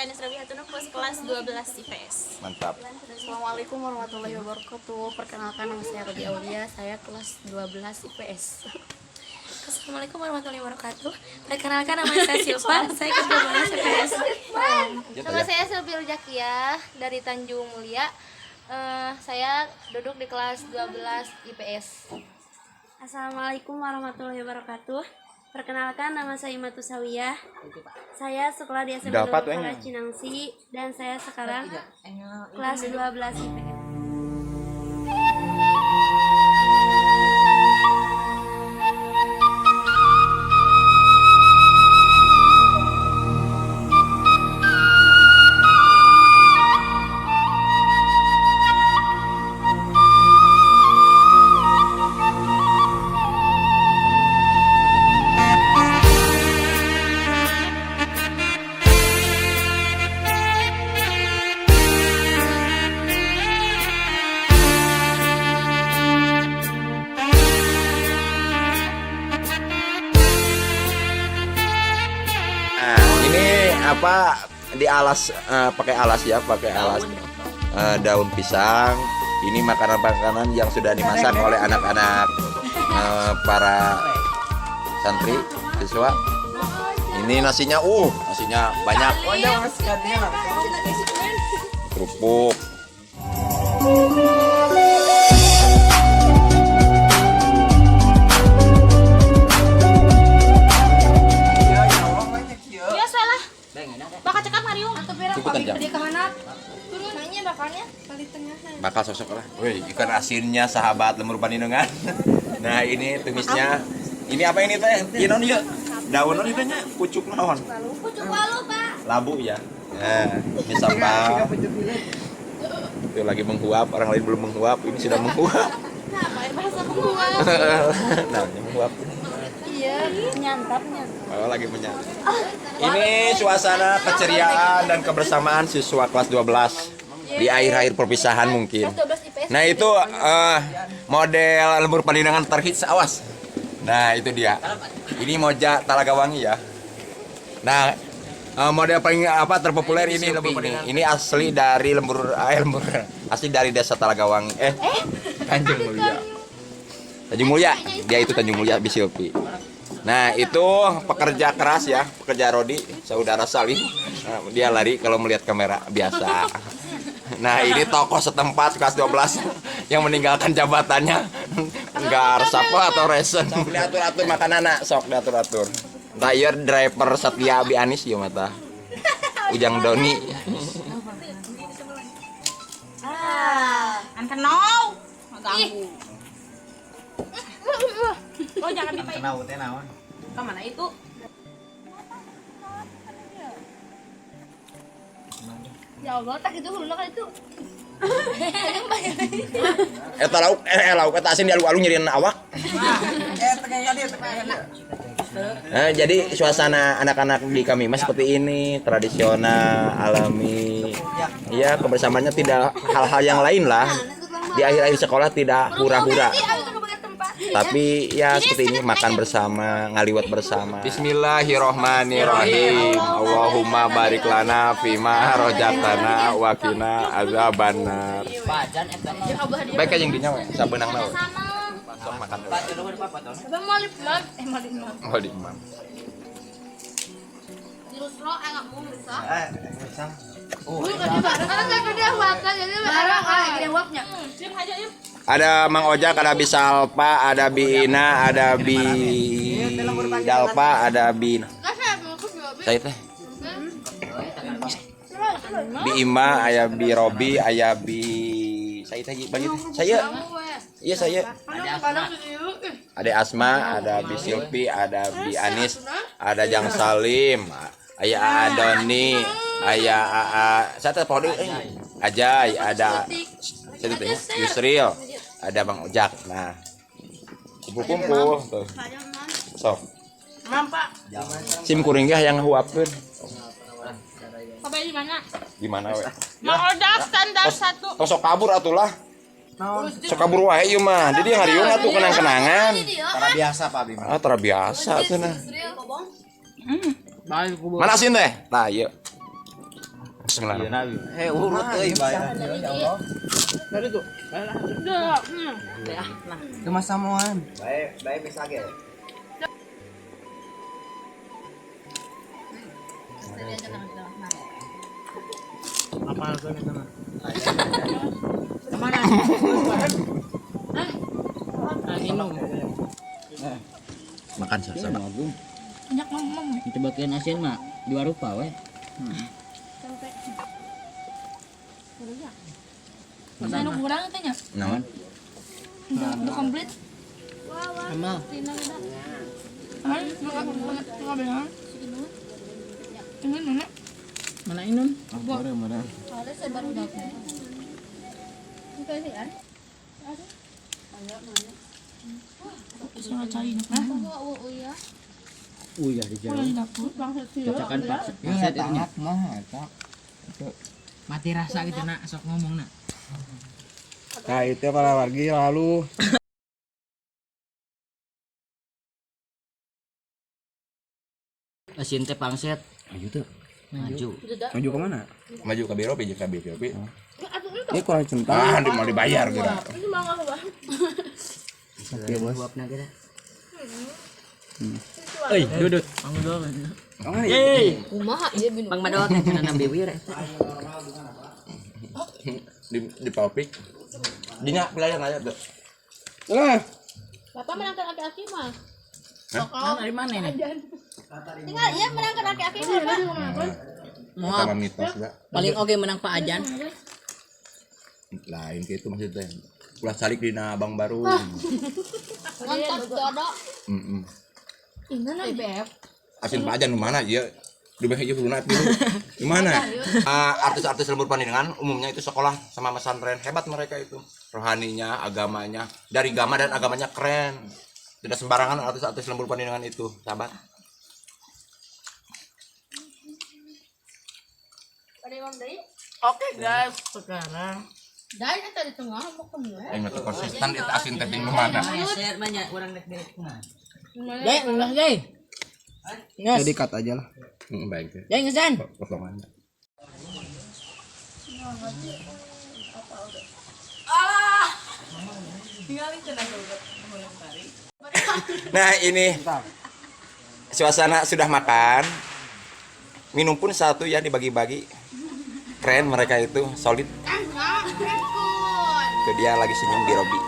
saya Anis Rabi Hatunufus, kelas 12 IPS. Mantap. Assalamualaikum warahmatullahi wabarakatuh. Perkenalkan, nama saya Robi Aulia, saya kelas 12 IPS. Assalamualaikum warahmatullahi wabarakatuh. Perkenalkan, nama saya Silva, saya kelas 12 IPS. Nama saya Sylvia Rujakia dari Tanjung Mulia. Saya duduk di kelas 12 IPS. Assalamualaikum warahmatullahi wabarakatuh. Perkenalkan, nama saya Imatu Sawiyah. Saya sekolah di SMP Negeri Cinangsi dan saya sekarang kelas 12 IPS. Apa di alas pakai alas daun pisang. Ini makanan-makanan yang sudah dimasak oleh anak-anak para santri siswa. Ini nasinya banyak. Kerupuk. Bakal sosok lah. Wih, ikan asinnya sahabat lemur paninengan. Nah, ini tumisnya. Ini apa ini teh? Inon ieu. Daun itu nya pucuk naon? Pucuk walu, Pak. Labu ya. Nah, ini sambal. Itu lagi menghuap, orang lain belum menghuap, ini sudah menghuap. Nah, bahasa menghuap. Nah, menghuap. Iya, nyantap. Oh, lagi menyantap. Ini suasana keceriaan dan kebersamaan siswa kelas 12 di akhir-akhir perpisahan mungkin. Nah, itu model lembur paninangan terhits, awas. Nah, itu dia. Ini Moja Talagawangi ya. Nah, model paling terpopuler ini lembur paninangan. Ini asli dari asli dari desa Talagawangi. Tanjung Mulia. Tanjung Mulia. Dia itu Tanjung Mulia Bisilpi. Nah, itu pekerja keras ya, pekerja Rodi, saudara Salim. Nah, dia lari kalau melihat kamera biasa. Nah, ini tokoh setempat kelas 12 yang meninggalkan jabatannya. Enggak resapel atau resen. Sok diatur-atur makan anak, sok diatur-atur. Nah, iya driver Satya Abi Anis ya mata. Ujang Doni. Kan kenal. Ganggu. Oh, jangan dipakai. Kenal teh naon? Kemana itu? Ya Allah, tak itu hulu kan itu. Lauk eta asin di alu-alu nyerian awak. Nah, jadi suasana anak-anak di kami mas seperti ini, tradisional, alami. Ya, kebersamaannya tidak hal-hal yang lain lah. Di akhir-akhir sekolah tidak hura-hura. Tapi ya seperti ini, makan bersama, ngaliwat bersama. Bismillahirrohmanirrohim. Allahumma barik lana fima rojatana wakina azabannar. Baik aja yang dinyawa, sabenang nawe. Sok makan dulu. Oh, di imam. Ada Mang Ojak, ada Bi Salpa, ada Bi Ina, ada Bi Dalpa, ada Bi saya teh Bi Ima, aya Bi Robi, aya Bi saya teh iya saya ada Asma, ada Bi Silvi, ada Bi Anis, ada Jang Salim, aya Adoni, aya saya teh podi Ajay, ada saya teh Yusril, ada Bang Ojak. Nah, kumpul-kumpul tuh. Sok. Sim kuring yang huapkeun. Apa di mana? Di mana we? Mang Ojak standar 1. Sok kabur atulah. Sok kabur wae ieu mah. Jadi ngariung atuh kenang-kenangan. Tara biasa Pak Bima. Ah, tara biasa cenah. Mana asin teh? Tah ieu. Bismillahirrahmanirrahim. Urut euy bayar. Kemas samuan. Baik bisa ge. Makan sama. Banyak ngomong. Itu bagian asin mah dua rupa we. Masa nu kurang tanya? Naon? Udah komplit. Amal. Ay, nggak benar. Ini nenek. Mana inun? Ada sebar udah. Itu sih kan? Bisa cari nak. Oh iya. Iya di Kalau di dapur. Cacakan pak. Ya tahat mah eta. Mati rasa gitu nak sok ngomong nak. Nah, itu para wargi lalu Asin teh pangset. Maju tuh. Maju. maju ke mana? Maju ke biro, pijak ke biro. Ini kurang centang. Ah, mau dibayar gitu. Oke, Bos. Buapna kita. Euy, duduk. Mang dol. Kumaha ieu binu. Mang madot cenah biwir eta. Di topik. Dinya pelayan aja tuh. Lah, Bapak menangkan aki-aki mah. Nah, dari mana ini? Tinggal iya menangkan aki-aki Bapak. Sama mitos enggak? Paling oge menang Pak Ajan. Lain kayak itu maksudnya. Ulah salik dina Abang Baru. Ngontot jodoh. Heeh. Ingat BF. Asin Pak Ajan mana ya? Di bawah itu lunat gitu. Di mana? Artis-artis lembur panjenengan umumnya itu sekolah sama pesantren. Hebat mereka itu. Rohaninya, agamanya, dari agama dan agamanya keren. Tidak sembarangan artis-artis lembur panjenengan itu, sahabat. Oke guys, sekarang Dari eta di tengah mau kemana? Yang itu konsisten itu asin teping kemana? share banyak orang dek direk kumaha. Dai, ulah dai. Nges. jadi cut aja lah. Baik. Dai ngesan. Potongannya. Nah ini suasana sudah makan, minum pun satu ya dibagi-bagi. Keren mereka itu, solid. Itu dia lagi senyum di Robi.